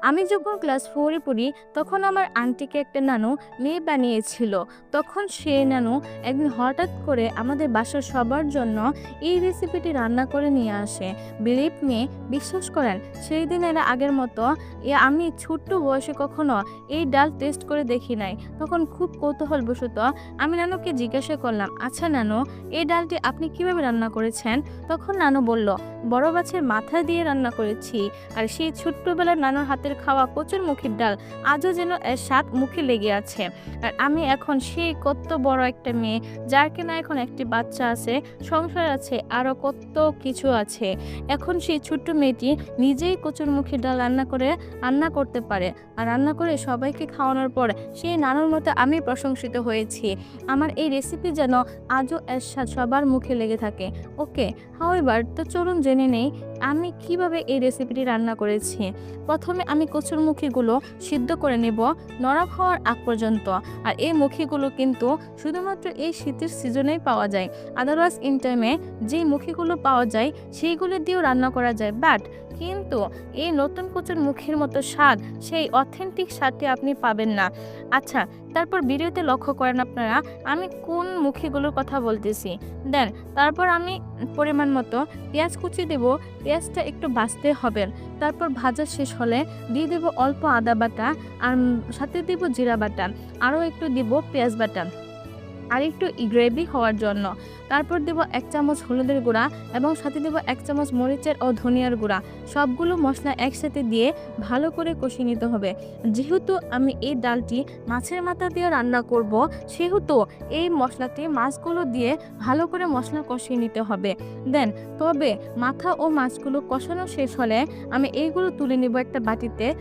আমি যখন ক্লাস 4 এ পড়ি তখন আমার আন্টিকে একটা নানু মেয়ে বানিয়েছিল। তখন সেই নানু একদিন হঠাৎ করে আমাদের বাসার সবার জন্য এই রেসিপিটি রান্না করে নিয়ে আসে। বিলিভ মি, বিশ্বাস করেন সেই দিনের আগের মতো আমি ছোট্ট বয়সে কখনো এই ডাল টেস্ট করে দেখি নাই। তখন খুব কৌতূহলবশত আমি নানুকে জিজ্ঞাসা করলাম, আচ্ছা নানু, এই ডালটি আপনি কিভাবে রান্না করেছেন? তখন নানু বলল, বড় মাছের মাথা দিয়ে রান্না করেছি। আর সেই ছোট্টবেলার নানুর হাতের খাওয়া কচুরমুখির ডাল আজও যেন এর স্বাদ মুখে লেগে আছে। আর আমি এখন সেই কত বড় একটা মেয়ে, যার কিনা এখন একটি বাচ্চা আছে, সংসার আছে, আরও কত কিছু আছে। এখন সেই ছোট্ট মেয়েটি নিজেই কচুরমুখির ডাল রান্না করতে পারে। আর রান্না করে সবাইকে খাওয়ানোর পর সেই নানুর মতো আমি প্রশংসিত হয়েছি। আমার এই রেসিপি যেন আজও এর স্বাদ সবার মুখে লেগে থাকে। ওকে, হাউএভার, তো চলুন জেনে নেই আমি কিভাবে এই রেসিপিটি রান্না করেছি। প্রথমে আমি কচুরমুখিগুলো সিদ্ধ করে নেব নরম হওয়ার আগ পর্যন্ত। আর এই মুখিগুলো কিন্তু শুধুমাত্র এই শীতের সিজনেই পাওয়া যায়। আদারওয়াইজ ইন টাইমে যেই মুখিগুলো পাওয়া যায় সেইগুলো দিয়েও রান্না করা যায়, বাট কিন্তু এই নতুন কচুর মুখির মতো স্বাদ, সেই অথেন্টিক স্বাদটি আপনি পাবেন না। আচ্ছা, তারপর ভিডিওতে লক্ষ্য করেন আপনারা আমি কোন মুখিগুলোর কথা বলতেছি। দেন তারপর আমি পরিমাণ মতো পেঁয়াজ কুচি দেব। পেঁয়াজটা একটু ভাজতে হবে। তারপর ভাজা শেষ হলে দিয়ে দেব অল্প আদা বাটা, আর সাথে দেব জিরা বাটা, আরও একটু দিব পেঁয়াজ বাটা আর একটু গ্রেভি হওয়ার জন্য। তারপর দেব 1 চামচ হলুদের গুঁড়া এবং সাথে দেব 1 চামচ মরিচের ও ধনিয়ার গুঁড়া। সবগুলো মশলা একসাথে দিয়ে ভালো করে কষিয়ে নিতে হবে। যেহেতু আমি এই ডালটি মাছের মাথা দিয়ে রান্না করব, সেহেতু এই মশলাটি মাছগুলো দিয়ে ভালো করে মশলা কষিয়ে নিতে হবে। দেন তবে মাথা ও মাছগুলো কষানো শেষ হলে আমি এইগুলো তুলে নেব একটা বাটিতে।